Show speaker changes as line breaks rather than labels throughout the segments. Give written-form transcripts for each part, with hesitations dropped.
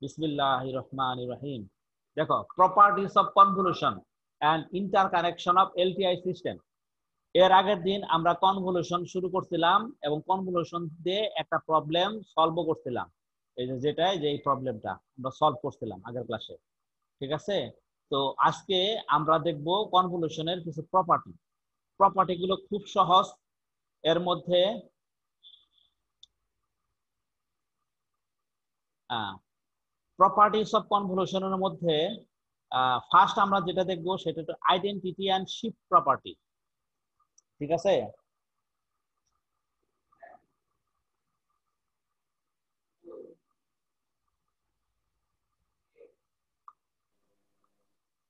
বিসমিল্লাহির রহমানির রহিম। দেখো, properties of convolution and interconnection of LTI system. এর আগের দিন আমরা কনভলিউশন শুরু করছিলাম এবং কনভলিউশন দিয়ে একটা প্রবলেম সলভ করছিলাম। এই যে এই প্রবলেমটা আমরা সলভ করছিলাম আগের ক্লাসে, ঠিক আছে? তো আজকে আমরা দেখব কনভলিউশনের কিছু প্রপার্টি। প্রপার্টি গুলো খুব সহজ। এর মধ্যে প্রপার্টিজ অফ কনভলিউশনের মধ্যে ফার্স্ট আমরা যেটা দেখব সেটা হলো আইডেন্টিটি এন্ড শিফট প্রপার্টি, ঠিক আছে?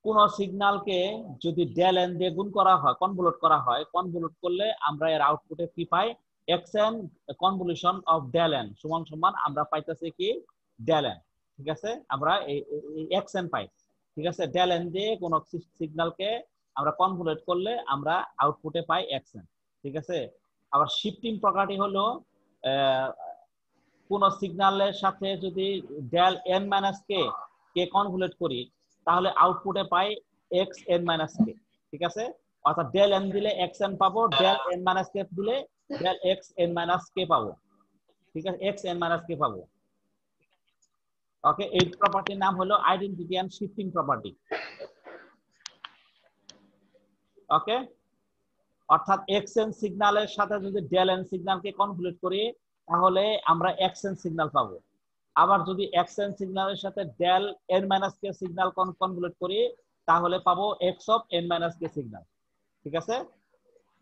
কোন সিগন্যালকে যদি ডেল এন দিয়ে গুণ করা হয়, কনভলিউট করা হয়, কনভলিউট করলে আমরা এর আউটপুটে কি পাই? X n convolution of del n সমান সমান আমরা পাইতেছি কি ডেল এন, ঠিক আছে? আমরা এই এক্স এন পাই, ঠিক আছে? ডেল এন দিয়ে কোন সিগন্যালকে আমরা কনভলিউট করলে আমরা আউটপুটে পাই এক্স এন, ঠিক আছে? আবার শিফটিং প্রপার্টি হলো কোন সিগন্যালের সাথে যদি ডেল এন মাইনাস কে কে কনভলিউট করি তাহলে আউটপুটে পাই এক্স এন মাইনাস কে, ঠিক আছে? অর্থাৎ ডেল এন দিলে এক্স এন পাবো, ডেল এন মাইনাস কে দিলে ডেল এক্স এন মাইনাস কে পাবো, ঠিক আছে? এক্স এন মাইনাস কে পাবো। ওকে, এই প্রপার্টির নাম হলো আইডেন্টিটি এন্ড শিফটিং প্রপার্টি। ওকে, অর্থাৎ এক্স এন সিগন্যালের সাথে যদি ডেল এন সিগন্যালকে কনভলিউট করি তাহলে আমরা এক্স এন সিগন্যাল পাবো। আবার যদি এক্স এন সিগন্যালের সাথে ডেল এন মাইনাস কে সিগন্যাল কনভলিউট করি তাহলে পাবো x of n minus K signal, ঠিক আছে?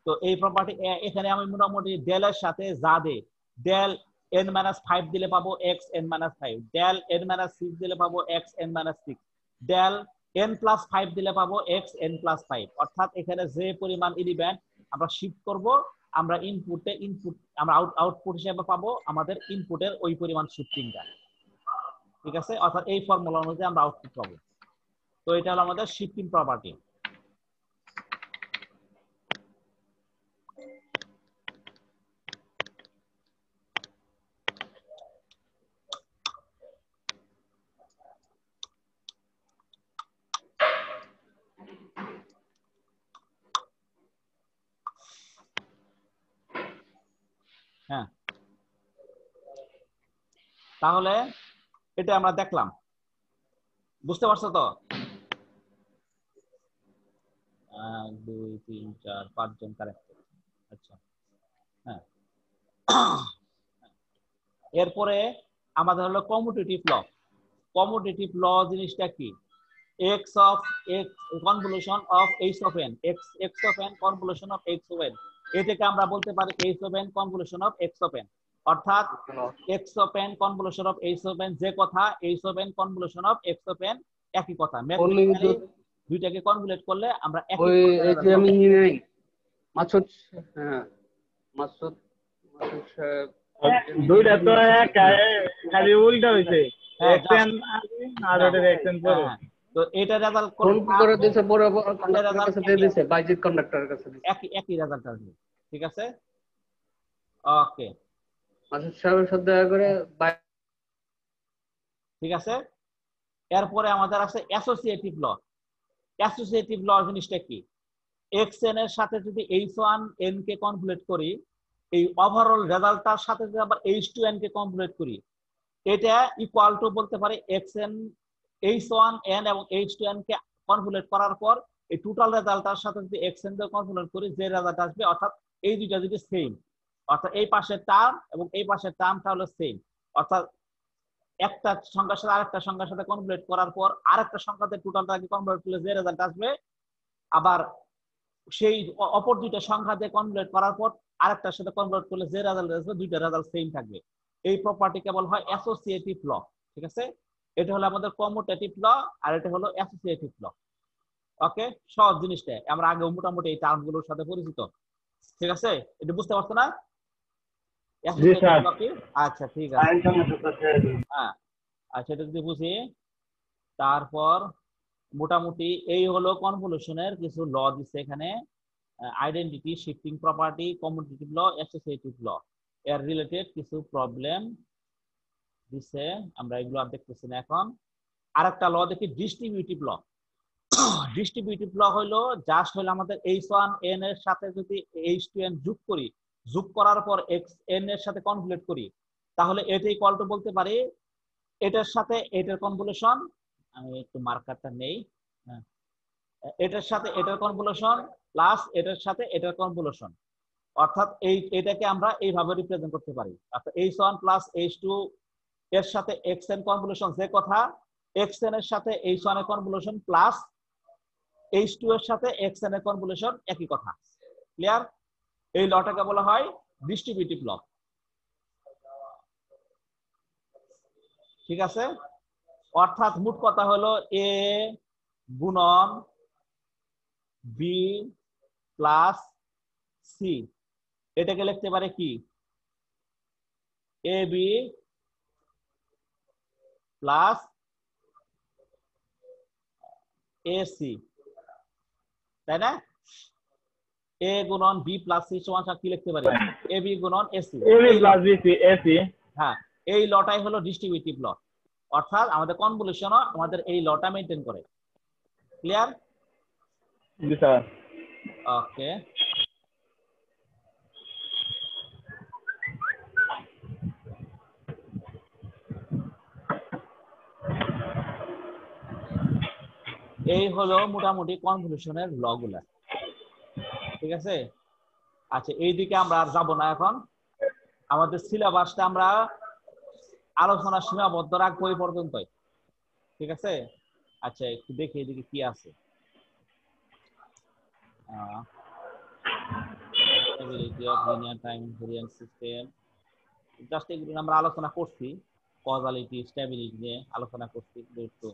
তো এই প্রপার্টি এখানে আমি মোটামুটি ডেল এর সাথে যা দে, ডেল এন মাইনাস 5 দিলে পাবো x n minus 5, del n minus 6 দিলে পাবো x n minus 6, del n plus 5 দিলে পাবো এক্স এন প্লাস 5। অর্থাৎ এখানে যে পরিমাণ এলিমেন্ট আমরা শিফট করব, আমরা ইনপুট আমরা আউটপুট হিসেবে পাবো আমাদের ইনপুটের ওই পরিমাণ শিফটিংটা, ঠিক আছে? অর্থাৎ এই ফর্মুলা অনুযায়ী আমরা আউটপুট পাবো। তো এটা হলো আমাদের শিফটিং প্রপার্টি। হ্যাঁ, তাহলে এটা আমরা দেখলাম, বুঝতে পারছো তো? 1 2 3 4 5 জন কারেক্ট। আচ্ছা, হ্যাঁ। এরপরে আমাদের হলো কমিউটেটিভ ল। কমিউটেটিভ ল জিনিসটা কি? X of x convolution of h of n, x of n convolution of h of n, এটাকে আমরা বলতে পারি h of n convolution of x of n. অর্থাৎ x of n convolution of h of n যে কথা, h of n convolution of x of n একই কথা। Mathematically দুইটাকে কনভলিউট করলে আমরা একই কথা।
আমি মাসুদ, হ্যাঁ মাসুদ,
দুইটা তো এক, খালি উল্টা হইছে। এক্সেন আর ওটার এক্সেন পরে।
তো এটা রেজাল্ট
ফোন করে দিয়েছে, বড় বড় কন্ডাক্টরের কাছে দিয়ে দিয়েছে, বাইজিৎ কন্ডাক্টরের কাছে দিয়েছে,
একই রেজাল্ট আসবে, ঠিক আছে? ওকে,
মাসুদ সাহেবের সাথে দেখা করে,
ঠিক আছে? এরপরে আমাদের আছে অ্যাসোসিয়েটিভ ল। অ্যাসোসিয়েটিভ ল জিনিসটা কি? এক্স এন এর সাথে যদি এইচ ওয়ান এন কে কনভলিউট করি, এই ওভারঅল রেজাল্টটার সাথে যদি আবার এইচ টু এন কে কনভলিউট করি, এটা ইকুয়াল টু বলতে পারি x N H one N এবং এইচ টু এন কে কনভলিউট করার পর এই টোটাল রেজাল্টটার সাথে যদি এক্স এন কে কনভলিউট করি যে রেজাল্ট আসবে, অর্থাৎ এই দুইটা যদি সেম, অর্থাৎ এই পাশের টার্ম এবং এই পাশের টার্মটা হলো সেম, অর্থাৎ একটা সংখ্যার সাথে আরেকটা সংখ্যার সাথে কনভলিউট করার পর আরেকটা সংখ্যাতে টোটালটাকে কনভলিউট করলে যে রেজাল্ট আসবে, আবার সেই অপর দুইটা সংখ্যা দিয়ে কনভলিউট করার পর আরেকটার সাথে কনভলিউট করলে যে রেজাল্ট আসবে দুইটা রেজাল্ট সেম থাকবে। এই প্রপার্টি কেবল হয় অ্যাসোসিয়েটিভ ল, ঠিক আছে? এটা হলো আমাদের কমিউটেটিভ ল আর এটা হলো অ্যাসোসিয়েটিভ ল। ওকে, সব জিনিসটা আমরা আগে মোটামুটি এই টার্মগুলোর সাথে পরিচিত, ঠিক আছে? এটা বুঝতে পারছো না? আচ্ছা, ঠিক আছে। হ্যাঁ, আচ্ছা, এটা যদি বুঝি তারপর মোটামুটি এই হলো কনভলিউশনের কিছু ল দিচ্ছে এখানে। আইডেন্টিটি, শিফটিং প্রপার্টি, কমিউটেটিভ ল, অ্যাসোসিয়েটিভ ল, এর রিলেটেড কিছু প্রবলেম দিছে, আমরা এগুলো আর দেখতেছি না এখন। আরেকটা ল দেখি, ডিস্ট্রিবিউটিভ ল। ডিস্ট্রিবিউটিভ ল হলো জাস্ট হলো আমাদের h1n এর সাথে যদি h2n যোগ করি, যোগ করার পর xn এর সাথে কনভলিউট করি, তাহলে এটা ইকুয়াল টু বলতে পারি এটার সাথে এটার কনভলিউশন, আমি একটু মার্কারটা নেই, হ্যাঁ, এটার সাথে এটার কনভলিউশন প্লাস এটার সাথে এটার কনভলিউশন। অর্থাৎ এটাকে আমরা এইভাবে রিপ্রেজেন্ট করতে পারি। অর্থাৎ h1 প্লাস h2 এর সাথে xn কনভলিউশন যে কথা, xn এর সাথে h1 এর কনভলিউশন প্লাস h2 এর সাথে xn এর কনভলিউশন একই কথা। ক্লিয়ার? এই লটাকে বলা হয় ডিস্ট্রিবিউটিভ ল। ঠিক আছে? অর্থাৎ মোট কথা হলো a গুণন b প্লাস c, এটাকে লিখতে পারে কি ab প্লাস ac, তাই না? a গুণন b প্লাস c সমান কি লিখতে পারি? ab গুণন ac।
ab plus bc ac।
হ্যাঁ, এই লটাই হলো ডিস্ট্রিবিউটিভ ল। অর্থাৎ আমাদের কনভলিউশনও আমাদের এই লটা মেইনটেইন করে। ক্লিয়ার?
জি স্যার।
ওকে, এই হলো মোটামুটি কনভলিউশনের ল গুলা। ঠিক আছে? আচ্ছা, এইদিকে আমরা আর যাব না এখন। আমাদের সিলেবাসটা আমরা আলোচনা সীমাবদ্ধ রাখবো এই পর্যন্তই। ঠিক আছে? আচ্ছা, একটু দেখি এদিকে কি আছে। Stability of linear time invariant system, just এগুলো আমরা আলোচনা করছি। কজালিটি, স্টেবিলিটি নিয়ে আলোচনা করছি একটু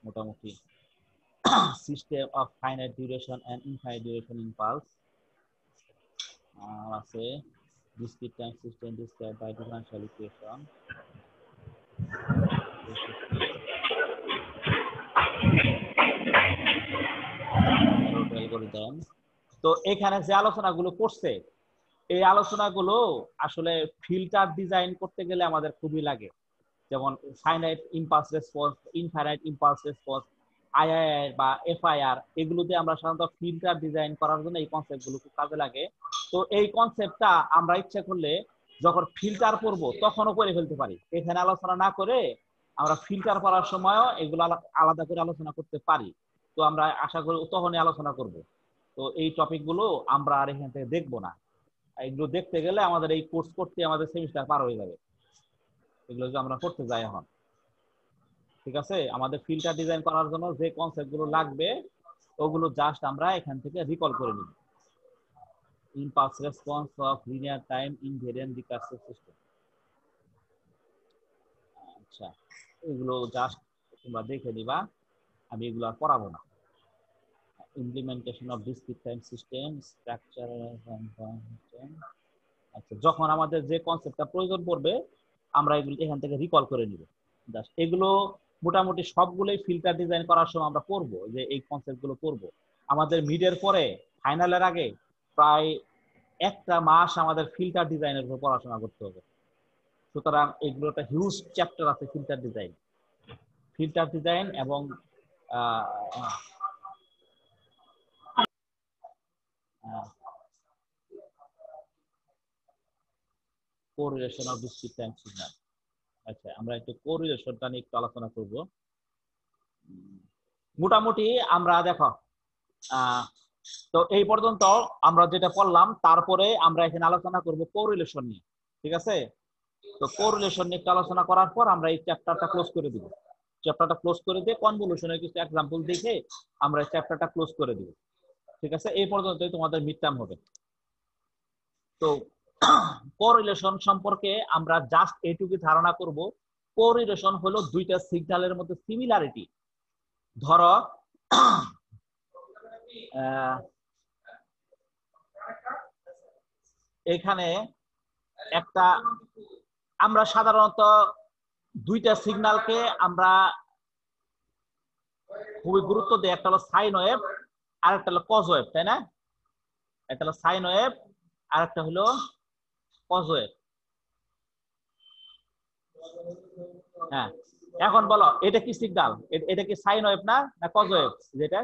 মোটামুটি। System of finite duration and infinite duration impulse আছে। discrete time system described by differential equation. algorithm। তো এখানে যে আলোচনাগুলো করছে, এই আলোচনাগুলো আসলে ফিল্টার ডিজাইন করতে গেলে আমাদের খুবই লাগে। যেমন finite impulse response, infinite impulse response, IIR বা এফআইআর, এগুলোতে আমরা সাধারণত ফিল্টার ডিজাইন করার জন্য এই কনসেপ্টগুলো খুব কাজে লাগে। তো এই কনসেপ্টটা আমরা ইচ্ছা করলে যখন ফিল্টার করব তখনও করে ফেলতে পারি। এখানে আলোচনা না করে আমরা ফিল্টার করার সময়ও এগুলো আলাদা করে আলোচনা করতে পারি। তো আমরা আশা করি তখনই আলোচনা করব। তো এই টপিকগুলো আমরা আর এখান থেকে দেখবো না। এগুলো দেখতে গেলে আমাদের এই কোর্স করতে আমাদের সেমিস্টার পার হয়ে যাবে, এগুলো যে আমরা করতে যাই এখন। ঠিক আছে? আমাদের ফিল্টার ডিজাইন করার জন্য যে কনসেপ্টগুলো লাগবে ওগুলো জাস্ট আমরা এখান থেকে রিকল করে নিব। Impulse response of linear time invariant recursive system. আচ্ছা, এগুলো জাস্ট তোমরা দেখে নিবা, আমি এগুলো আর পড়াবো না। Implementation of discrete time system, structure. আচ্ছা, যখন আমাদের যে কনসেপ্টটা প্রয়োজন পড়বে আমরা এগুলো এখান থেকে রিকল করে নিব। জাস্ট এগুলো মোটামুটি সবগুলোই ফিল্টার ডিজাইন করার সময় আমরা করব, যে এই কনসেপ্টগুলো করব। আমাদের মিডের পরে ফাইনালের আগে প্রায় একটা মাস আমাদের ফিল্টার ডিজাইনের উপর পড়াশোনা করতে হবে। সুতরাং এগুলো একটা হিউজ চ্যাপ্টার আছে ফিল্টার ডিজাইন। ফিল্টার ডিজাইন এবং correlation of discrete time signal. আচ্ছা, আমরা একটু কোরিলেশনটা নিয়ে একটু আলোচনা করব। মোটামুটি আমরা দেখো, তো এই পর্যন্ত আমরা যেটা পড়লাম, তারপরে আমরা এখানে আলোচনা করব কোরিলেশন নিয়ে। ঠিক আছে? তো কোরিলেশন নিয়ে একটু আলোচনা করার পর আমরা এই চ্যাপ্টারটা ক্লোজ করে দিব। চ্যাপ্টারটা ক্লোজ করে দিয়ে কনভলিউশনের কিছু এক্সাম্পল দেখে আমরা এই চ্যাপ্টারটা ক্লোজ করে দিব। ঠিক আছে? এই পর্যন্তই তোমাদের মিড টার্ম হবে। তো কোরিলেশন সম্পর্কে আমরা জাস্ট এইটুকু ধারণা করব। কোরিলেশন হলো দুইটা সিগন্যালের মধ্যে সিমিলারিটি। ধরো এখানে একটা, আমরা সাধারণত দুইটা সিগন্যালকে আমরা খুবই গুরুত্ব দিই। একটা হলো সাইন ওয়েভ আর একটা হলো কজ ওয়েভ, তাই না? একটা হলো সাইন ওয়েভ আর একটা হলো কজ ওয়েভ। হ্যাঁ, এখন বলো এটা কি সিগন্যাল? এটা কি সাইন ওয়েভ না কজ ওয়েভ? যেটা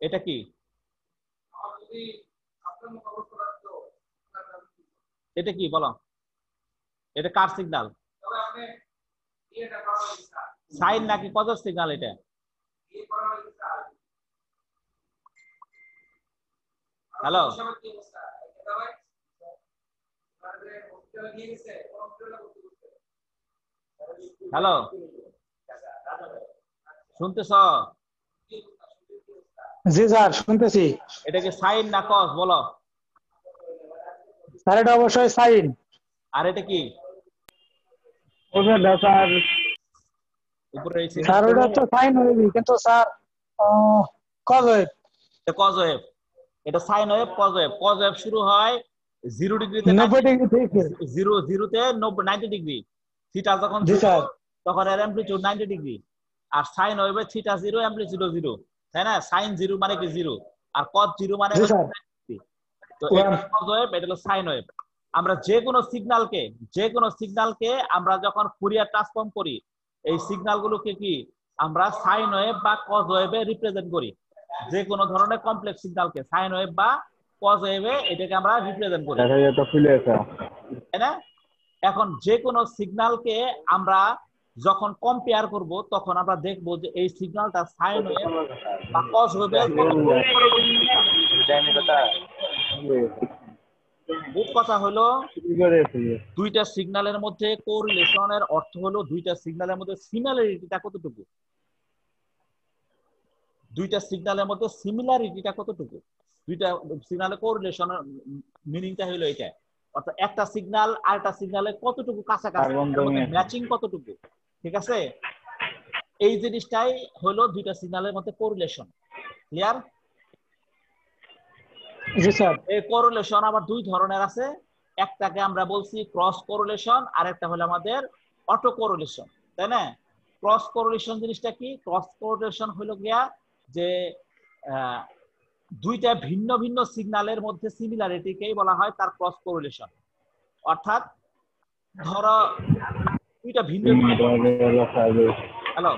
এটা কি? এটা কি বলো? এটা কার সিগন্যাল? সাইন নাকি কজের সিগন্যাল এটা? হ্যালো হ্যালো, শুনতেছ?
জি স্যার, শুনতেছি।
এটা কি সাইন না কজ বলো?
স্যার এটা অবশ্যই সাইন।
আর এটা কি?
ওটা স্যার
উপরে এই
স্যার ওটা তো সাইন ওয়েভই, কিন্তু স্যার কজ ওয়েভ।
এটা কজ ওয়েভ। এটা sine wave, cos wave. Cos wave শুরু হয় 0 ডিগ্রিতে,
90 ডিগ্রি থেকে।
0 তে 90 ডিগ্রি। থিটা যখন
জি
0
স্যার।
তখন এর অ্যামপ্লিটিউড 90 ডিগ্রি। আর সাইন ওয়েভে থিটা 0 অ্যামপ্লিটিউড 0, তাই না? সাইন 0 মানে কি 0, আর কজ 0 মানে
জি
হচ্ছে
স্যার।
90। তো এটা কজ ওয়েভ, এটা হলো সাইন ওয়েভ। আমরা যে কোনো সিগন্যালকে আমরা যখন ফুরিয়ার ট্রান্সফর্ম করি, এই সিগন্যালগুলোকে কি আমরা সাইন ওয়েভ বা কজ ওয়েভে রিপ্রেজেন্ট করি। যে কোনো ধরনের কমপ্লেক্স সিগন্যালকে সাইন ওয়েভ বা কজ ওয়েভে এটাকে আমরা রিপ্রেজেন্ট করি,
দেখা যায় তো ফুলে আছে।
তাই না? এখন যে কোনো সিগন্যালকে আমরা যখন কম্পেয়ার করব তখন আমরা দেখব যে এই সিগন্যালটা সাইন ওয়েভ বা কজ ওয়েভের মোট কথা হলো দুইটা সিগন্যালের মধ্যে কোরিলেশনের অর্থ হলো দুইটা সিগন্যালের মধ্যে সিমিলারিটিটা কতটুকু। দুইটা সিগন্যালের মধ্যে সিমিলারিটিটা কতটুকু, দুইটা সিগন্যালের কোরিলেশনের মিনিংটা হলো এটা। অর্থাৎ একটা সিগন্যাল আরেকটা সিগন্যালের কতটুকু কাছাকাছি, ম্যাচিং কতটুকু, ঠিক আছে? এই জিনিসটাই হলো দুইটা সিগন্যালের মধ্যে কোরিলেশন। ক্লিয়ার?
জি স্যার।
এই কোরিলেশন আবার দুই ধরনের আছে। একটাকে আমরা বলছি ক্রস কোরিলেশন, আর একটা হলো আমাদের অটো কোরিলেশন, তাই না? ক্রস কোরিলেশন জিনিসটা কি? ক্রস কোরিলেশন হলো গিয়া যে দুইটা ভিন্ন ভিন্ন সিগন্যালের মধ্যে সিমিলারিটিকেই বলা হয় তার ক্রস কোরিলেশন। অর্থাৎ ধরো দুইটা ভিন্ন হ্যালো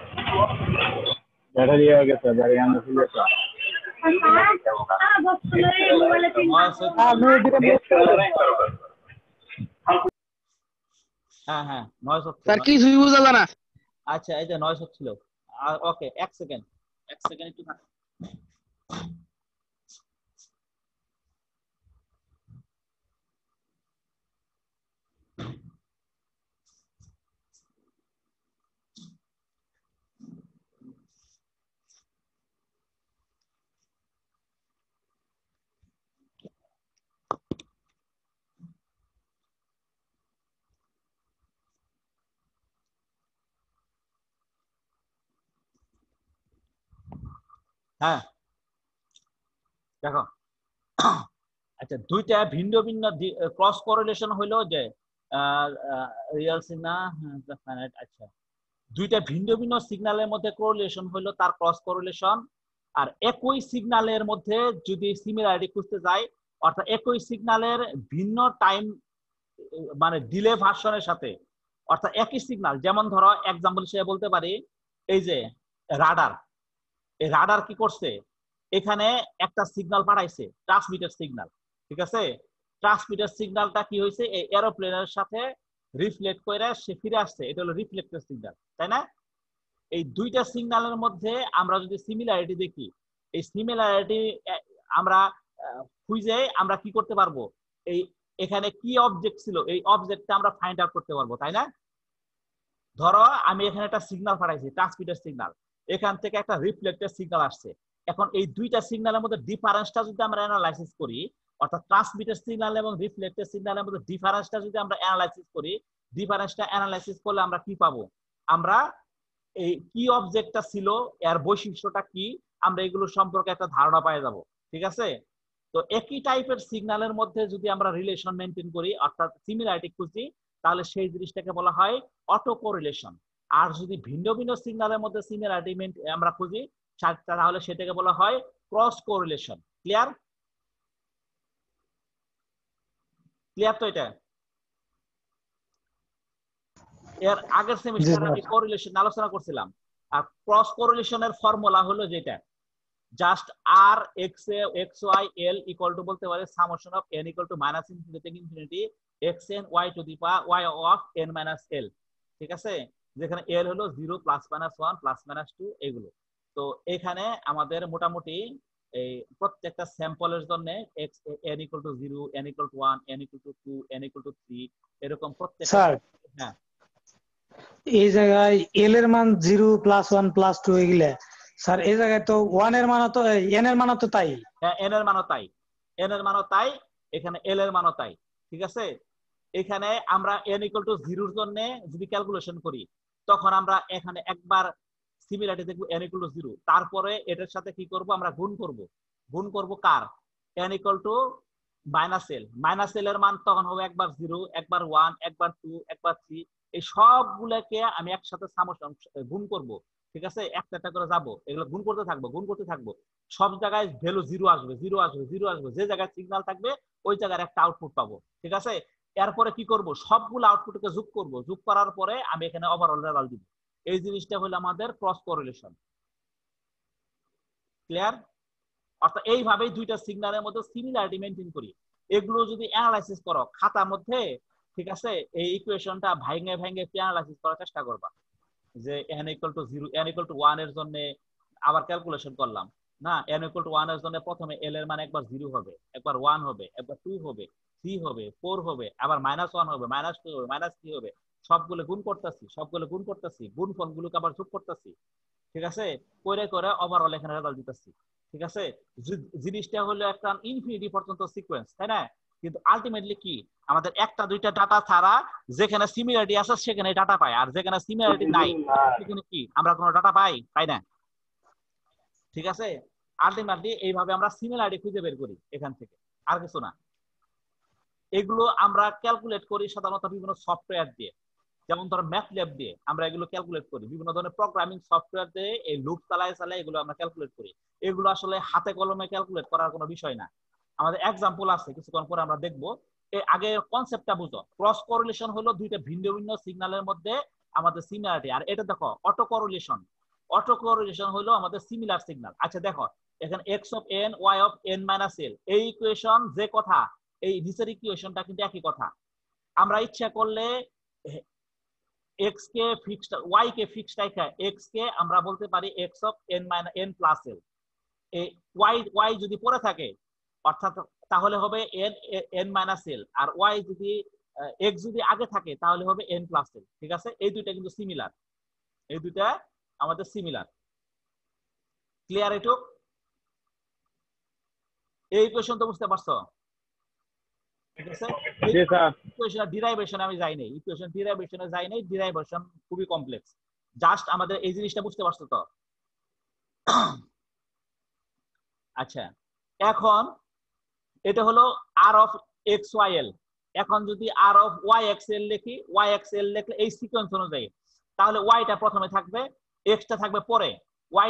হ্যাঁ হ্যাঁ নয়েজ হচ্ছে
স্যার কিছুই বোঝা যায় না।
আচ্ছা, এই যে নয়েজ হচ্ছিল। ওকে, এক সেকেন্ড একটু থাক। হ্যাঁ দেখো, আচ্ছা দুইটা ভিন্ন ভিন্ন ক্রস কোরিলেশন হইলো যে রিয়াল সিগন্যাল, আচ্ছা দুইটা ভিন্ন ভিন্ন সিগন্যালের মধ্যে কোরিলেশন হইলো তার ক্রস কোরিলেশন। আর একই সিগন্যালের মধ্যে যদি সিমিলারিটি খুঁজতে যাই, অর্থাৎ একই সিগন্যালের ভিন্ন টাইম মানে ডিলে ভার্সনের সাথে, অর্থাৎ একই সিগন্যাল, যেমন ধরো এক্সাম্পল হিসেবে বলতে পারি এই যে রাডার। এই রাডার কি করছে, এখানে একটা সিগন্যাল পাঠাইছে, ট্রান্সমিটার সিগন্যাল, ঠিক আছে? ট্রান্সমিটার সিগন্যালটা কি হয়েছে, এই এরোপ্লেনের সাথে রিফ্লেক্ট করে সে ফিরে আসছে, এটা হলো রিফ্লেক্টর সিগন্যাল, তাই না? এই দুইটা সিগন্যালের মধ্যে আমরা যদি সিমিলারিটি দেখি, এই সিমিলারিটি আমরা খুঁজে আমরা কি করতে পারবো, এই এখানে কি অবজেক্ট ছিল এই অবজেক্টটা আমরা ফাইন্ড আউট করতে পারবো, তাই না? ধরো আমি এখানে একটা সিগন্যাল পাঠাইছি, ট্রান্সমিটার সিগন্যাল, এখান থেকে একটা রিফ্লেক্টর সিগন্যাল আসছে। এখন এই দুইটা সিগন্যালের মধ্যে ডিফারেন্সটা যদি আমরা অ্যানালাইসিস করি, অর্থাৎ ট্রান্সমিটার সিগন্যাল এবং রিফ্লেক্টর সিগন্যালের মধ্যে ডিফারেন্সটা যদি আমরা অ্যানালাইসিস করি, ডিফারেন্সটা অ্যানালাইসিস করলে আমরা কি পাবো, আমরা এই কি অবজেক্টটা ছিল, এর বৈশিষ্ট্যটা কি, আমরা এগুলো সম্পর্কে একটা ধারণা পেয়ে যাব, ঠিক আছে? তো একই টাইপের সিগন্যালের মধ্যে যদি আমরা রিলেশন মেনটেন করি, অর্থাৎ সিমিলারিটি খুঁজি, তাহলে সেই জিনিসটাকে বলা হয় অটো কোরিলেশন। আর যদি ভিন্ন ভিন্ন সিগন্যালের মধ্যে সিমিলারিটি আমরা খুঁজি, তাহলে সেটাকে বলা হয় ক্রস কোরিলেশন। ক্লিয়ার? ক্লিয়ার তো এটা? এর আগের সেমিস্টারে আমি কোরিলেশন আলোচনা করছিলাম, আর ক্রস কোরিলেশনের ফর্মুলা হলো যেটা just r x x y l equal to বলতে পারে summation of n equal to minus infinity থেকে infinity x n y to the power y of n minus l, ঠিক আছে, যেখানে এল হলো 0 প্লাস মাইনাস 1 প্লাস মাইনাস 2 এগুলো। তো এখানে আমাদের মোটামুটি এই প্রত্যেকটা স্যাম্পলের জন্য x n equal two 0, n equal two 1, n equal two 2, n equal two 3 এরকম প্রত্যেকটা।
স্যার
হ্যাঁ,
এই জায়গায় এল এর মান 0 প্লাস 1 প্লাস 2 এগুলা স্যার, এই জায়গায় তো 1 এর মান তো n এর মান তো তাই।
হ্যাঁ, n এর মানও তাই, n এর মানও তাই, এখানে l এর মানও তাই, ঠিক আছে। এখানে আমরা n ইকুয়াল টু 0 এর জন্য যদি ক্যালকুলেশন করি তখন আমরা এখানে একবার সিমিলারিটি দেখব n ইকুয়াল টু 0, তারপরে এটার সাথে কি করব আমরা গুণ করব কার n equal to minus l, minus l এর মান তখন হবে একবার 0, একবার 1, একবার 2, একবার 3, এই সবগুলোকে আমি একসাথে সামেশন গুণ করব, ঠিক আছে, একটা একটা করে যাব, এগুলো গুণ করতে থাকবো, সব জায়গায় ভ্যালু 0 আসবে, 0 আসবে, 0 আসবে, যে জায়গায় সিগন্যাল থাকবে ওই জায়গার একটা আউটপুট পাবো, ঠিক আছে। এরপরে কি করব, সবগুলো আউটপুটকে যোগ করার পরে আমি এখানে ওভারঅল রেজাল্ট দিব। এই জিনিসটা হলো আমাদের ক্রস কোরিলেশন, ক্লিয়ার? অর্থাৎ এইভাবেই দুইটা সিগন্যালের মধ্যে সিমিলারিটি মেইনটেইন করি। এগুলো যদি অ্যানালাইসিস করো খাতার মধ্যে, ঠিক আছে, এই ইকুয়েশনটা ভাঙে অ্যানালাইসিস করার চেষ্টা করবা, যে n equal two 0, n equal two 1 এর জন্য আবার ক্যালকুলেশন করলাম না, n ইকুয়াল টু 1 এর জন্য প্রথমে l এর মান একবার 0 হবে, একবার 1 হবে, একবার 2 হবে, 3 হবে, 4 হবে, আবার -1 হবে, -2 হবে, -3 হবে, সবগুলো গুণ করতেছি, গুণফলগুলোকে আবার যোগ করতেছি, ঠিক আছে, করে ওভারঅল এখানে রেজাল্ট দিতেছি, ঠিক আছে। জিনিসটা হলো একটা ইনফিনিটি পর্যন্ত সিকোয়েন্স, তাই না? কিন্তু আলটিমেটলি কি আমাদের একটা দুইটা ডাটা ছাড়া যেখানে সিমিলারিটি আছে সেখানে ডাটা পাই, আর যেখানে সিমিলারিটি নাই সেখানে কি আমরা কোনো ডাটা পাই না, ঠিক আছে। আলটিমেটলি এইভাবে আমরা সিমিলারিটি খুঁজে বের করি এখান থেকে, আর কিছু না। এগুলো আমরা ক্যালকুলেট করি সাধারণত বিভিন্ন সফটওয়্যার দিয়ে, যেমন ধরো ম্যাথল্যাব দিয়ে আমরা এগুলো ক্যালকুলেট করি, বিভিন্ন ধরনের প্রোগ্রামিং সফটওয়্যার দিয়ে এই লুপ চালায় এগুলো আমরা ক্যালকুলেট করি। এগুলো আসলে হাতে কলমে ক্যালকুলেট করার কোনো বিষয় না। আমাদের এক্সাম্পল আছে, কিছুক্ষণ পরে আমরা দেখবো। এই আগে কনসেপ্টটা বুঝো, ক্রস কোরিলেশন হলো দুইটা ভিন্ন ভিন্ন সিগন্যালের মধ্যে আমাদের সিমিলারিটি, আর এটা দেখো অটো কোরিলেশন হলো আমাদের সিমিলার সিগন্যাল। আচ্ছা দেখো এখানে x of n y of n minus l, এই ইকুয়েশন যে কথা, এই নিচের ইকুয়েশনটা কিন্তু একই কথা। আমরা ইচ্ছা করলে x কে ফিক্সড, y কে ফিক্সড রাখা, x কে আমরা বলতে পারি x of n minus n plus l, এই y যদি পড়ে থাকে অর্থাৎ তাহলে হবে n মাইনাস l, আর y যদি x যদি আগে থাকে তাহলে হবে n প্লাস l, ঠিক আছে। এই দুইটা কিন্তু সিমিলার, এই দুইটা আমাদের সিমিলার, ক্লিয়ার? এটুক এই ইকুয়েশন তো বুঝতে পারছো, ঠিক আছে। ইকুয়েশন ডিরাইভেশন আমি যাই নাই, ডিরাইভেশন খুবই কমপ্লেক্স, জাস্ট আমাদের এই জিনিসটা বুঝতে পারছো তো? আচ্ছা এখন এটা হলো r অফ xyl, এখন যদি r অফ yxl লিখি, yxl লিখলে এই সিকোয়েন্স অনুযায়ী তাহলে y টা প্রথমে থাকবে, x টা থাকবে পরে, y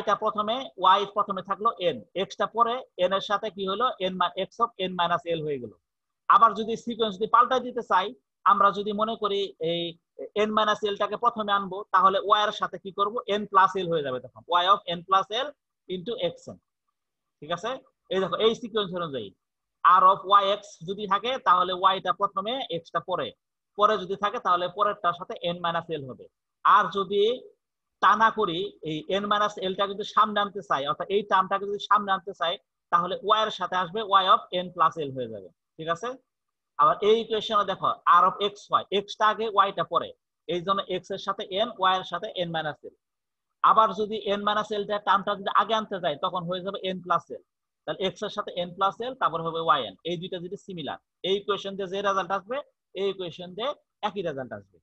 প্রথমে থাকলো n, x টা পরে, n এর সাথে কি হলো x of n minus l হয়ে গেল। আবার যদি সিকোয়েন্স যদি পাল্টা দিতে চাই, আমরা যদি মনে করি এই n মাইনাস l টাকে প্রথমে আনবো, তাহলে y এর সাথে কি করব n প্লাস l হয়ে যাবে, তখন y of n plus l into xn, ঠিক আছে। এই দেখো এই সিকোয়েন্স অনুযায়ী r অফ yx যদি থাকে তাহলে y টা প্রথমে, x টা পরে, যদি থাকে তাহলে পরেরটার সাথে n মাইনাস l হবে। আর যদি তা না করি, এই n মাইনাস l টা যদি সামনে আনতে চাই, অর্থাৎ এই টার্মটাকে যদি সামনে আনতে চাই, তাহলে y এর সাথে আসবে y of n plus l হয়ে যাবে, ঠিক আছে। আবার এই ইকুয়েশনে দেখো r অফ xy, x টা আগে y টা পরে, এই জন্য x এর সাথে n, y এর সাথে n মাইনাস l। আবার যদি n মাইনাস l টা টার্মটা যদি আগে আনতে যাই তখন হয়ে যাবে n প্লাস l, তাহলে x এর সাথে n প্লাস l, তারপর হবে yn। এই দুইটা যদি সিমিলার, এই ইকুয়েশন দিয়ে যে রেজাল্ট আসবে এই ইকুয়েশন দিয়ে একই রেজাল্ট আসবে।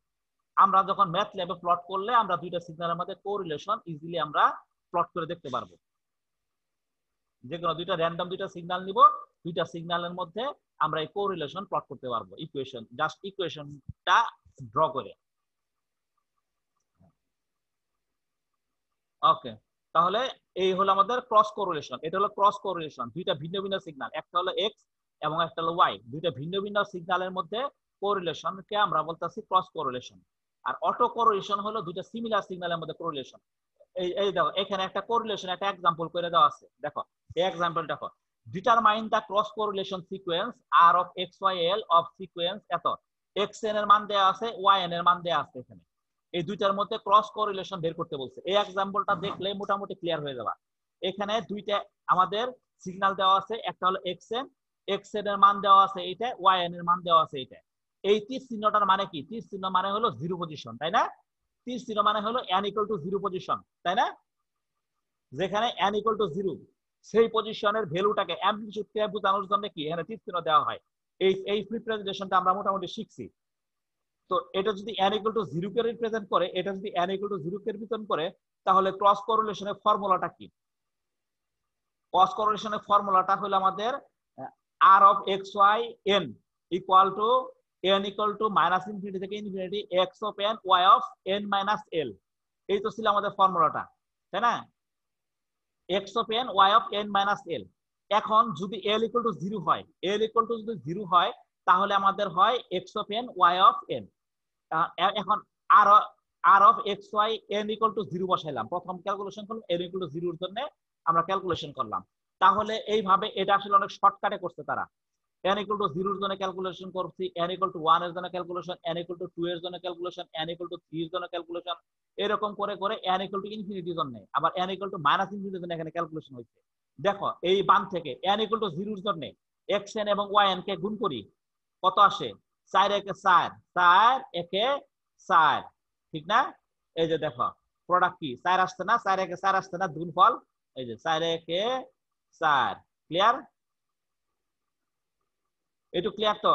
আমরা যখন ম্যাথ ল্যাবে প্লট করলে আমরা দুইটা সিগন্যালের মধ্যে কোরিলেশন ইজিলি আমরা প্লট করে দেখতে পারবো। যে কোনো দুইটা র্যান্ডম দুইটা সিগন্যাল নিব, দুইটা সিগন্যালের মধ্যে আমরা এই কোরিলেশন প্লট করতে পারবো, ইকুয়েশন জাস্ট ইকুয়েশনটা ড্র করে। ওকে, তাহলে এই হলো আমাদের ক্রস কোরিলেশন। এটা হলো ক্রস কোরিলেশন, দুইটা ভিন্ন ভিন্ন সিগন্যাল, একটা হলো x এবং একটা হলো y, দুইটা ভিন্ন ভিন্ন সিগন্যালের মধ্যে কোরিলেশনকে আমরা বলতেছি ক্রস কোরিলেশন। আর অটো কোরিলেশন হলো দুইটা সিমিলার সিগন্যালের মধ্যে কোরিলেশন। এই দেখো এখানে একটা কোরিলেশন একটা एग्जांपल করে দেওয়া আছে। দেখো এই एग्जांपल দেখো, determine the cross correlation sequence r of xyl of sequence এত xn এর মান দেয়া আছে, yn এর মান দেয়া আছে। এখানে এই দুইটার মধ্যে ক্রস কোরিলেশন বের করতে বলছে। এই एग्जांपलটা দেখলে মোটামুটি ক্লিয়ার হয়ে যাবে। এখানে দুইটা আমাদের সিগন্যাল দেওয়া আছে, একটা হলো xn এর মান দেওয়া আছে এইটা, yn এর মান দেওয়া আছে এইটা। এই তীর চিহ্নটার মানে কি? তীর চিহ্ন মানে হলো জিরো পজিশন, তাই না? তীর চিহ্ন মানে হলো n = 0 পজিশন, তাই না? যেখানে n = 0 সেই পজিশনের ভ্যালুটাকে অ্যামপ্লিটিউড কে বোঝানোর জন্য কি এখানে তীর চিহ্ন দেওয়া হয়। এই রিপ্রেজেন্টেশনটা আমরা মোটামুটি শিখছি। তো এটা যদি n = 0 কে রিপ্রেজেন্ট করে, এটা যদি n = 0 কে রিপ্রেজেন্ট করে, তাহলে ক্রস কোরিলেশনের ফর্মুলাটা কি? ক্রস কোরিলেশনের ফর্মুলাটা হলো আমাদের r of xy n equal to n equal to -∞ থেকে infinity x of n y of n minus l। এই তো ছিল আমাদের ফর্মুলাটা, তাই না? x of n y of n minus l। এখন যদি l = 0 হয়, l = যদি 0 হয়, তাহলে আমাদের হয় x of n y of n। এখন r of xy n = 0 বসাইলাম, প্রথম ক্যালকুলেশন করলাম n = 0 এর জন্য আমরা ক্যালকুলেশন করলাম। তাহলে এইভাবে এটা আসলে অনেক শর্টকাটে করছে তারা। n = 0 এর জন্য ক্যালকুলেশন করছি, n = 1 এর জন্য ক্যালকুলেশন, n = 2 এর জন্য ক্যালকুলেশন, n = 3 এর জন্য ক্যালকুলেশন, এরকম করে করে n = ইনফিনিটির জন্য, আবার n = -∞ এর জন্য এখানে ক্যালকুলেশন হয়েছে। দেখো এই বাম থেকে n = 0 এর জন্য xn এবং yn কে গুণ করি, কত আসে? 4 একে 4, 4 একে 4, ঠিক না? এই যে দেখো প্রোডাক্ট কি 4 আসছে না, 4 একে 4 আসছে না, গুণফল এই যে 4 একে 4। ক্লিয়ার? একটু ক্লিয়ার তো?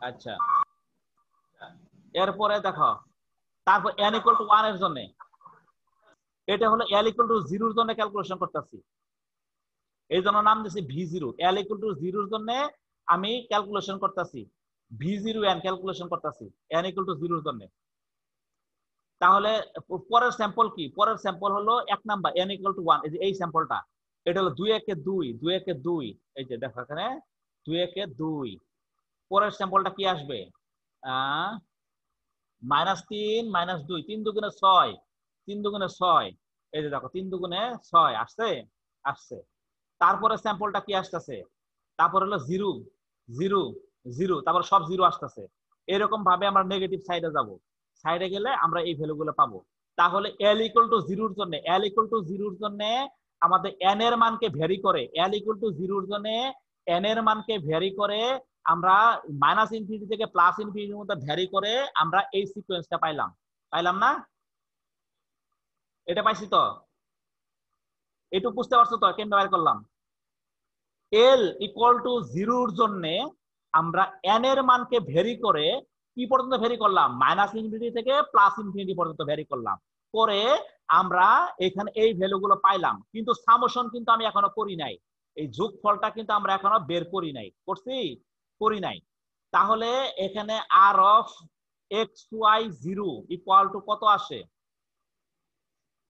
আচ্ছা, এরপরে দেখো তারপর n = 1 এর জন্য, এটা হলো l = 0 এর জন্য ক্যালকুলেশন করতেছি, এই জন্য নাম দিয়েছি v0। l = 0 এর জন্য আমি ক্যালকুলেশন করতেছি v0n, ক্যালকুলেশন করতেছি n = 0 এর জন্য। তাহলে পরের স্যাম্পল কি? পরের স্যাম্পল হলো 1 নাম্বার n = 1। এই যে এই স্যাম্পলটা, এটা হলো 2 একে 2, 2 একে 2, এই যে দেখো এখানে 2 একে 2। পরের স্যাম্পলটা কি আসবে? -3 -2, 3 দুগুণে 6, 3 দুগুণে 6, এই যে দেখো 3 দুগুণে 6 আসছে, আসছে। তারপরে স্যাম্পলটা কি আসতেছে? তারপর হলো 0 0 0, তারপর সব 0 আসতেছে। এরকম ভাবে আমরা নেগেটিভ সাইডে যাব, সাইডে গেলে আমরা এই ভ্যালুগুলো পাবো। তাহলে l = 0 এর জন্য, l = 0 এর জন্য আমাদের n এর মানকে ভ্যারি করে, l = 0 এর জন্য n এর মানকে ভ্যারি করে আমরা -∞ থেকে +∞ এর মধ্যে ভ্যারি করে আমরা এই সিকোয়েন্সটা পাইলাম। পাইলাম না? এটা পাইছি তো? একটু বুঝতে পারছো তো কেমনে বের করলাম? l = 0 এর জন্য আমরা n এর মানকে ভ্যারি করে কি পর্যন্ত ভ্যারি করলাম? -∞ থেকে +∞ পর্যন্ত ভ্যারি করলাম, করে আমরা এখানে এই ভ্যালুগুলো পাইলাম। কিন্তু সামেশন কিন্তু আমি এখনো করি নাই, এই যোগফলটা কিন্তু আমরা এখনো বের করি নাই। করছি? করি নাই। তাহলে এখানে r of xy0 = কত আসে?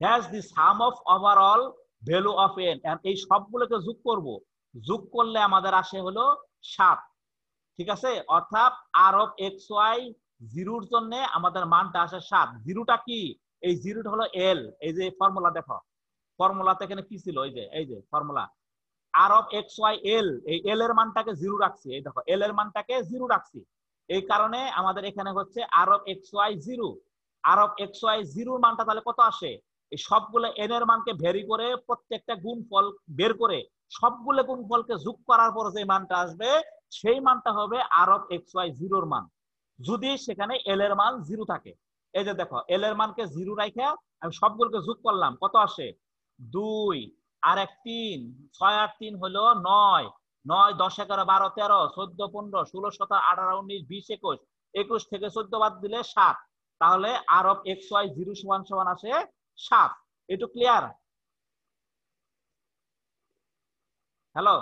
has the sum of overall value of n, এই সবগুলোকে যোগ করব, যোগ করলে আমাদের আসে হলো 7। ঠিক আছে? অর্থাৎ r of xy0 এর জন্য আমাদের মানটা আসে 7। জিরোটা কি? এই জিরোটা হলো l। এই যে ফর্মুলা দেখো, ফর্মুলাতে এখানে কি ছিল? এই যে ফর্মুলা r of xy_l, এই l এর মানটাকে 0 রাখছি। এই দেখো l এর মানটাকে 0 রাখছি, এই কারণে আমাদের এখানে হচ্ছে r of xy0। r of xy0 এর মানটা তাহলে কত আসে? এই সবগুলো n এর মানকে ভ্যারি করে প্রত্যেকটা গুণফল বের করে সবগুলো গুণফলকে যোগ করার পর যে মানটা আসবে সেই মানটা হবে r of xy0 এর মান, যদি সেখানে l এর মান 0 থাকে। এই যে দেখো l এর মানকে 0 রাখে আমি সবগুলোকে যোগ করলাম, কত আসে? 2 আর 1 3, 6 আর 3 হলো 9, 9 10 11 12 13 14 15 16 17 18 19 20 21, 21 থেকে 14 বাদ দিলে 7। তাহলে r of xy0 সমান আসে 7। একটু ক্লিয়ার? হ্যালো,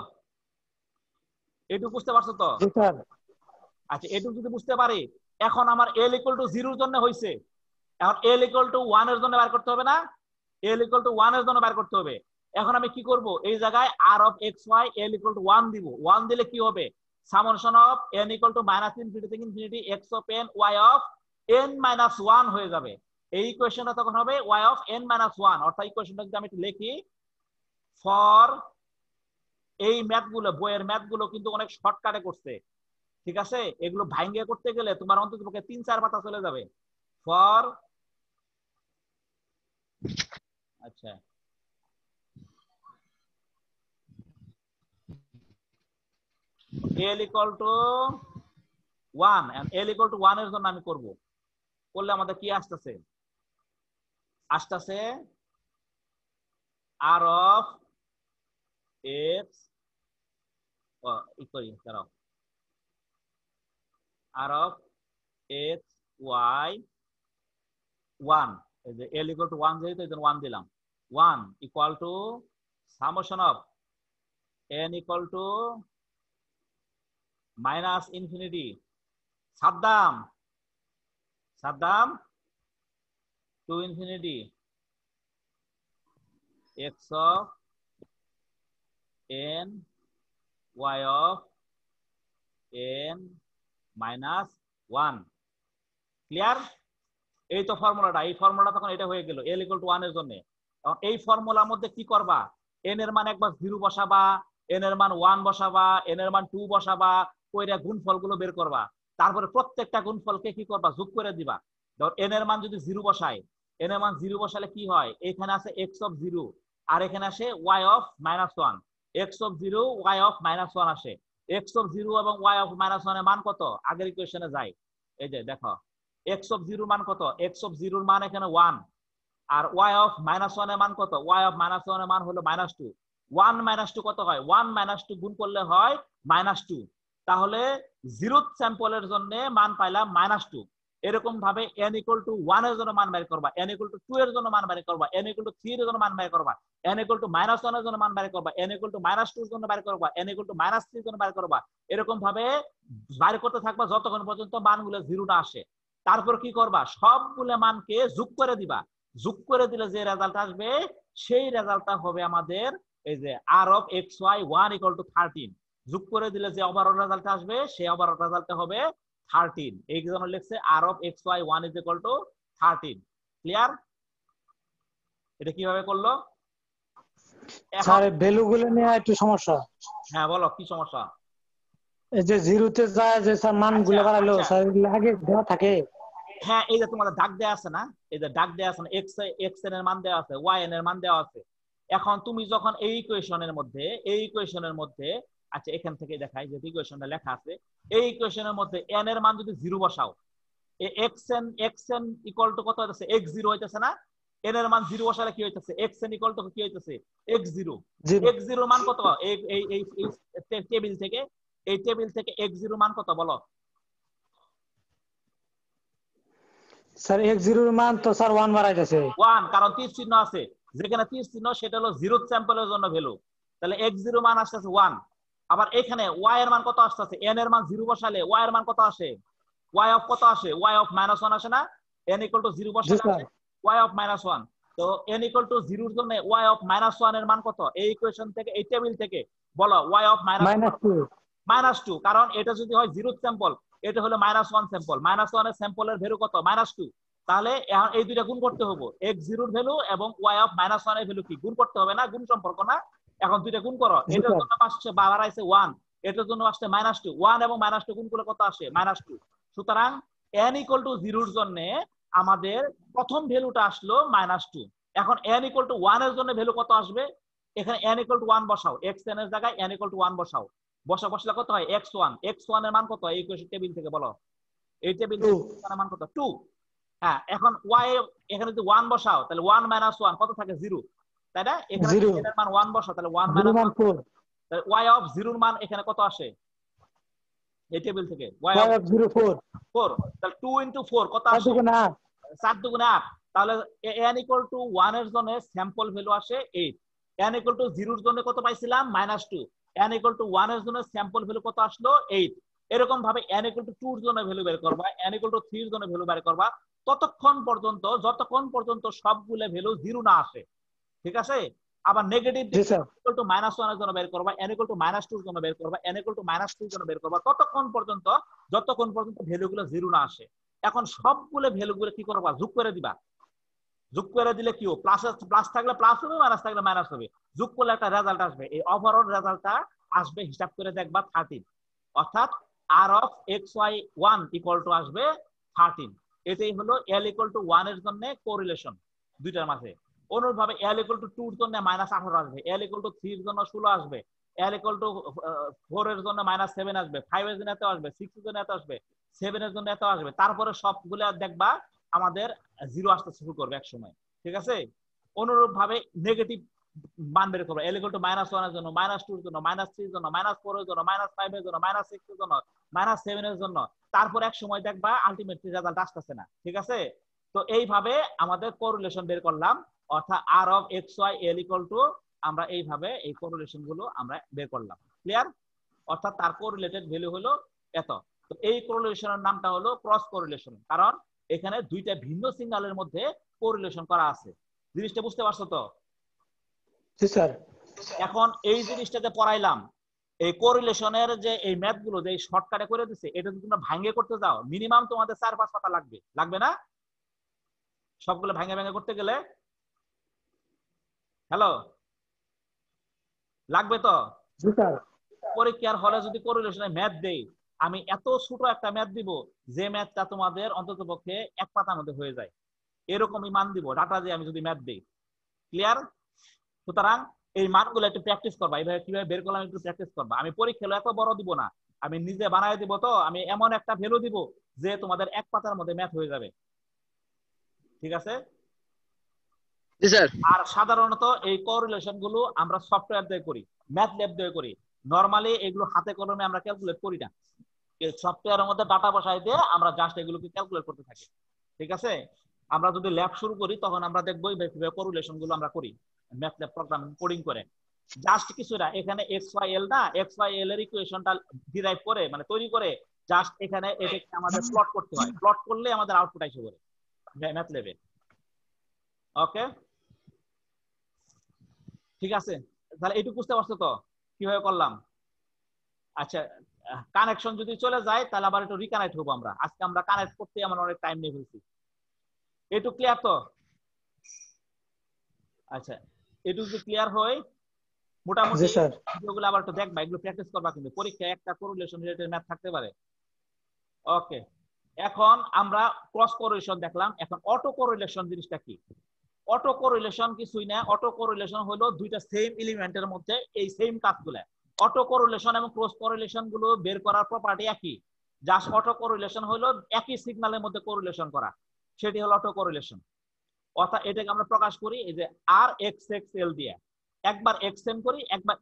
একটু বুঝতে পারছো তো? আচ্ছা, একটু যদি বুঝতে পারি, এখন আমার l = 0 এর জন্য হইছে, এখন l = 1 এর জন্য বের করতে হবে না? l = 1 এর জন্য বের করতে হবে। এখন আমি কি করব? এই জায়গায় r of xy l = 1 দিব। 1 দিলে কি হবে? Summation of n equal to minus infinity থেকে infinity x of n y of n minus 1 হয়ে যাবে। এই ইকুয়েশনটা তখন হবে y অফ n মাইনাস 1, অর্থাৎ ইকুয়েশনটা যদি আমি একটু লিখি, ফর এই ম্যাথগুলো, বইয়ের ম্যাথগুলো কিন্তু অনেক শর্টকাটে করছে, ঠিক আছে? এগুলো ভাঙ্গে করতে গেলে তোমার অন্তত পক্ষে 3-4 পাতা চলে যাবে। ফর আচ্ছা l equal to 1 and l equal to 1 এর জন্য আমি করব, করলে আমাদের কি আসতেছে? আসতেছে r of x দাঁড়াও, r of x y 1, এই যে l equal to 1 যেহেতু এই জন্য 1 দিলাম, 1 equal to summation of n equal to minus infinity Saddam to infinity x of n y of n minus 1। Clear? এই তো ফর্মুলাটা, এই ফর্মুলা তখন এটা হয়ে গেল l equal to 1 এর জন্য। এখন এই ফর্মুলার মধ্যে কি করবা? n এর মান একবার 0 বসাবা, n এর মান 1 বসাবা, n এর মান 2 বসাবা, কইরা গুণফলগুলো বের করবা। তারপরে প্রত্যেকটা গুণফলকে কি করবা? যোগ করে দিবা। ধর n এর মান যদি 0 বসাই, n এর মান 0 বসালে কি হয়? এখানে আছে x of 0 আর এখানে আসে y of -1, x of 0 y of -1 আসে। x of 0 এবং y of -1 এর মান কত? আগের ইকুয়েশনে যাই, এই যে দেখো x of 0 মান কত? x of 0 এর মান এখানে 1 আর y of -1 এর মান কত? y of -1 এর মান হলো -2। 1 - 2 কত হয়? 1 - 2 গুণ করলে হয় -2। তাহলে 0th স্যাম্পলের জন্য মান পাইলাম -2। এরকম ভাবে n equal to 1 এর জন্য মান বের করবা, n equal to 2 এর জন্য মান বের করবা, n equal to 3 এর জন্য মান বের করবা, n equal to -1 এর জন্য মান বের করবা, n equal to -2 এর জন্য বের করবা, n equal to -3 এর জন্য বের করবা। এরকম ভাবে বের করতে থাকবা যতক্ষণ পর্যন্ত মানগুলো 0 না আসে। তারপর কি করবা? সবগুলো মানকে যোগ করে দিবা। যোগ করে দিলে যে রেজাল্ট আসবে সেই রেজাল্টটা হবে আমাদের এই যে r of xy 1 equal to 13। যোগ করে দিলে যে ওভারঅল রেজাল্ট আসবে সেই ওভারঅল রেজাল্টটা হবে 13। এই জন্য লিখছে r of xy 1 is equal to 13। Clear? এটা কিভাবে করলো?
স্যার ভ্যালুগুলো নিয়ে একটু সমস্যা।
হ্যাঁ বলো কি সমস্যা?
এই যে জিরোতে যায় যে স্যার মানগুলো বাড়ালো স্যার আগে দেওয়া থাকে।
হ্যাঁ এই যে তোমাদের দাগ দেয়া আছে না, এই যে দাগ দেয়া আছে না, x এর মান দেওয়া আছে, y এর মান দেওয়া আছে। এখন তুমি যখন এই ইকুয়েশনের মধ্যে আচ্ছা এখান থেকে দেখাই যে ইকুয়েশনটা লেখা আছে, এই ইকুয়েশনের মধ্যে n এর মান যদি 0 বসাও, xn ইকুয়াল টু কত হইতাছে? x0 হইতাছে না? n এর মান 0 বসালে কি হইতাছে? xn ইকুয়াল টু কি হইতাছে? x0। x0 মান কত? এই এই এই টেবিল থেকে x0 মান কত বলো?
স্যার x0 এর মান তো স্যার 1 বাড়াইতেছে।
1, কারণ তীর চিহ্ন আছে, যেখানে তীর চিহ্ন সেটা হলো 0th স্যাম্পলের জন্য ভ্যালু। তাহলে x0 মান আসছে 1। আবার এখানে y এর মান কত আসছে? n এর মান 0 বসালে y এর মান কত আসে? y অফ কত আসে? y অফ -1 আসে না? n ইকুয়াল টু 0 বসালে y অফ -1। তো n ইকুয়াল টু 0 এর জন্য y অফ -1 এর মান কত? এই ইকুয়েশন থেকে, এই টেবিল থেকে বলো y অফ -2। কারণ এটা যদি হয় 0th স্যাম্পল, এটা হলো -1 স্যাম্পল, -1 এর স্যাম্পলের ভ্যালু কত? -2। তাহলে এখন এই দুইটা গুণ করতে হবে, x0 এর ভ্যালু এবং y অফ -1 এর ভ্যালু কি গুণ করতে হবে না? গুণ সম্পর্ক না? এখন দুইটা গুণ করো, এটার জন্য আসছে বাড়াইছে 1, এটার জন্য আসছে -2। 1 এবং -2 গুণ করলে কত আসে? -2। সুতরাং n ইকুয়াল টু 0 এর জন্য আমাদের প্রথম ভ্যালুটা আসলো -2। এখন n ইকুয়াল টু 1 এর জন্য ভ্যালু কত আসবে? এখানে n ইকুয়াল টু 1 বসাও, xn এর জায়গায় n ইকুয়াল টু 1 বসাও, বসলে কত হয়? x1 এর মান কত? এই ইকুয়েশন টেবিল থেকে বলো, এই টেবিল থেকে এর মান কত? 2। হ্যাঁ এখন y এখানে যদি 1 বসাও তাহলে 1 - 1 কত থাকে? 0, তাই না? এখানে n এর মান 1 বসাও তাহলে 1 - 1, তাহলে y অফ 0 এর মান এখানে কত আসে? এই টেবিল থেকে y অফ 0 4, তাহলে 2 * 4 কত আসে? 7 × 8। তাহলে n ইকুয়াল টু 1 এর জন্য স্যাম্পল ভ্যালু আসে 8। n ইকুয়াল টু 0 এর জন্য কত পাইছিলাম? -2। n ইকুয়াল টু 1 এর জন্য স্যাম্পল ভ্যালু কত আসলো? 8। এরকম ভাবে n ইকুয়াল টু 2 এর জন্য ভ্যালু বের করবা, n ইকুয়াল টু 3 এর জন্য ভ্যালু বের করবা, যতক্ষণ পর্যন্ত সবগুলো ভ্যালু 0 না আসে। ঠিক আছে? আবার negative
G sir
equal to -1 এর জন্য বের করবা, n ইকুয়াল টু -2 এর জন্য বের করবা, n ইকুয়াল টু -3 এর জন্য বের করবা, যতক্ষণ পর্যন্ত ভ্যালুগুলো জিরো না আসে। এখন সবগুলো ভ্যালুগুলো কি করবা, যোগ করে দিবা। যোগ করে দিলে কি হবে, প্লাস থাকলে প্লাস হবে, মাইনাস থাকলে মাইনাস হবে। যোগ করলে একটা রেজাল্ট আসবে, এই ওভারঅল রেজাল্টটা আসবে, হিসাব করে দেখবা 13। অর্থাৎ r of xy1 equal to আসবে 13। এটাই হলো l ইকুয়াল টু 1 এর জন্য কোরিলেশন দুইটার মাঝে। অনুরূপভাবে l ইকুয়াল টু 2 এর জন্য -18 আসবে, l ইকুয়াল টু 3 এর জন্য 16 আসবে, l ইকুয়াল টু 4 এর জন্য -7 আসবে, 5 এর জন্য এত আসবে, 6 এর জন্য এত আসবে, 7 এর জন্য এত আসবে। তারপরে সবগুলো দেখবা আমাদের জিরো আসতে শুরু করবে এক সময়। ঠিক আছে? অনুরূপ ভাবে নেগেটিভ মান বের করবে, l ইকুয়াল টু -1 এর জন্য, -2 এর জন্য, -3 এর জন্য, -4 এর জন্য, -5 এর জন্য, -6 এর জন্য, -7 এর জন্য। তারপর এক সময় দেখবা আলটিমেটলি রেজাল্ট আসতেছে না। ঠিক আছে? তো এইভাবে আমাদের কোরিলেশন বের করলাম, অর্থাৎ r of xy l equal to, আমরা এইভাবে এই কোরিলেশন গুলো আমরা বের করলাম। ক্লিয়ার? অর্থাৎ তার কোরিলেটেড ভ্যালু হলো এত। তো এই কোরিলেশনের নামটা হলো ক্রস কোরিলেশন, কারণ এখানে দুইটা ভিন্ন সিগন্যালের মধ্যে কোরিলেশন করা আছে। জিনিসটা বুঝতে পারছো তো?
জি স্যার
এখন এই জিনিসটা যে পড়াইলাম, এই কোরিলেশনের যে এই ম্যাথ গুলো যে শর্টকাটে করে দিছে, এটা যদি তোমরা ভাঙে করতে যাও মিনিমাম তোমাদের 4-5 পাতা লাগবে, লাগবে না? সবগুলো ভাঙে ভাঙে করতে গেলে হ্যালো লাগবে তো?
জি স্যার
পরীক্ষার হলে যদি কোরিলেশনের ম্যাথ দেই, আমি এত ছোট একটা ম্যাথ দিব যে ম্যাথটা তোমাদের অন্ততপক্ষে এক পাতার মধ্যে হয়ে যায়, এরকমই মান দিব ডাটা দিয়ে আমি যদি ম্যাথ দেই। ক্লিয়ার? সুতরাং এই মানগুলো একটু প্র্যাকটিস করবা, এইভাবে কিভাবে বের করলাম একটু প্র্যাকটিস করবা। আমি পরীক্ষা এত বড় দিব না, আমি নিজে বানায় দিব। তো আমি এমন একটা ভ্যালু দিব যে তোমাদের এক পাতার মধ্যে ম্যাথ হয়ে যাবে। ঠিক আছে?
জি স্যার।
আর সাধারণত এই কোরিলেশন গুলো আমরা সফটওয়্যার দিয়ে করি, ম্যাথ ল্যাব দিয়ে করি। নরমালি এগুলো হাতে কলমে আমরা ক্যালকুলেট করি না, সফটওয়্যারের মধ্যে ডাটা বসাই দিয়ে আমরা জাস্ট এগুলোকে ক্যালকুলেট করতে থাকি। ঠিক আছে? আমরা যদি ল্যাব শুরু করি তখন আমরা দেখবো কিভাবে কোরিলেশন গুলো আমরা করি ম্যাথ ল্যাব প্রোগ্রাম কোডিং করে। জাস্ট কিছু না, এখানে xy l না, xy l এর ইকুয়েশনটা ডিরাইভ করে মানে তৈরি করে জাস্ট এখানে এটাকে আমাদের প্লট করতে হয়, প্লট করলে আমাদের আউটপুট আসে পড়ে ম্যাথ ল্যাবে। ওকে, ঠিক আছে? তাহলে এইটুকু বুঝতে পারছো তো কিভাবে করলাম? আচ্ছা, কানেকশন যদি চলে যায় তাহলে আবার একটু রিকানেক্ট হবো আমরা। আজকে আমরা কানেক্ট করতে আমরা অনেক টাইম নিয়ে ফেলছি। একটু ক্লিয়ার তো? আচ্ছা, একটু যদি ক্লিয়ার হয় মোটামুটি
জি স্যার
ভিডিওগুলো আবার একটু দেখবা, এগুলো প্র্যাকটিস করবা, কিন্তু পরীক্ষায় একটা কোরিলেশন রিলেটেড ম্যাথ থাকতে পারে। ওকে, এখন আমরা ক্রস কোরিলেশন দেখলাম, এখন অটো কোরিলেশন জিনিসটা কি? অটো কোরিলেশন কিছুই না, অটো কোরিলেশন হলো দুইটা সেম এলিমেন্টের মধ্যে এই সেম কাজগুলো। অটো কোরিলেশন এবং ক্রস কোরিলেশন গুলো বের করার প্রপার্টি একই, জাস্ট অটো কোরিলেশন হলো একই সিগন্যালের মধ্যে কোরিলেশন করা, সেটি হলো অটো কোরিলেশন। অর্থাৎ এটাকে আমরা প্রকাশ করি এই যে আর এক্স এক্স এল দিয়ে, একবার এক্স এন করি, একবার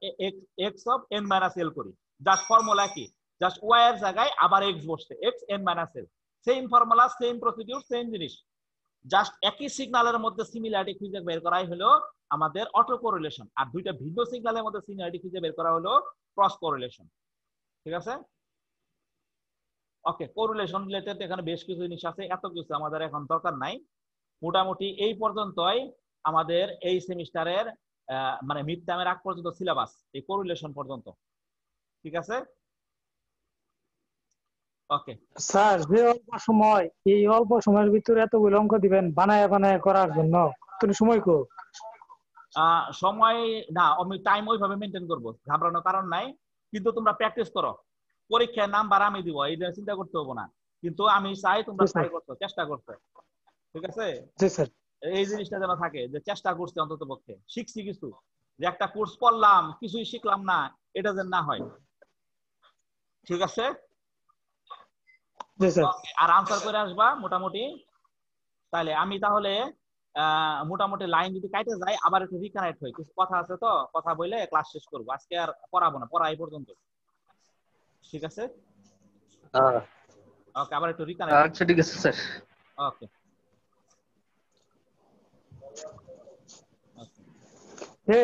x of n minus l করি। জাস্ট ফর্মুলা কি, জাস্ট ওয়াই এর জায়গায় আবার এক্স বসছে, x n minus l, same formula, same procedure, same জিনিস, জাস্ট একই সিগন্যালের মধ্যে সিমিলারিটি খুঁজে বের করাই হলো আমাদের অটো কোরিলেশন। আর দুইটা ভিন্ন সিগন্যালের মধ্যে সিমিলারিটি খুঁজে বের করা হলো ক্রস কোরিলেশন। ঠিক আছে? ওকে, কোরিলেশন রিলেটেড এখানে বেশ কিছু জিনিস আছে, এত কিছু আমাদের এখন দরকার নাই। মোটামুটি এই পর্যন্তই আমাদের এই সেমিস্টারের মানে মিড টার্মের আগ পর্যন্ত সিলেবাস, এই কোরিলেশন পর্যন্ত। ঠিক আছে? ওকে
স্যার যে অল্প সময়, এই অল্প সময়ের ভিতরে এতগুলো অঙ্ক দিবেন বানায় বানায় করার জন্য, তুমি সময় কো?
সময় না, আমি টাইম ওইভাবে মেনটেন করবো, ঘাবড়ানোর কারণ নাই। কিন্তু তোমরা প্র্যাকটিস করো, পরীক্ষায় নাম্বার আমি দিব, এই চিন্তা করতে হবো না। কিন্তু আমি চাই তোমরা ট্রাই করছো, চেষ্টা করছো। ঠিক আছে?
জি স্যার।
এই জিনিসটা যেন থাকে যে চেষ্টা করছে, অন্তত পক্ষে শিখছি কিছু, যে একটা কোর্স করলাম কিছুই শিখলাম না, এটা যেন না হয়। ঠিক আছে?
জি স্যার।
আর আনসার করে আসবা মোটামুটি। তাহলে আমি তাহলে মোটামুটি লাইন যদি কাটে যায় আবার একটু রিকানেক্ট হই, কিছু কথা আছে তো, কথা বলে ক্লাস শেষ করবো। আজকে আর পড়াবো না, পড়া এই পর্যন্ত। ঠিক আছে? ওকে, আবার একটু রিকানেক্ট।
আচ্ছা ঠিক আছে স্যার।
ওকে
এই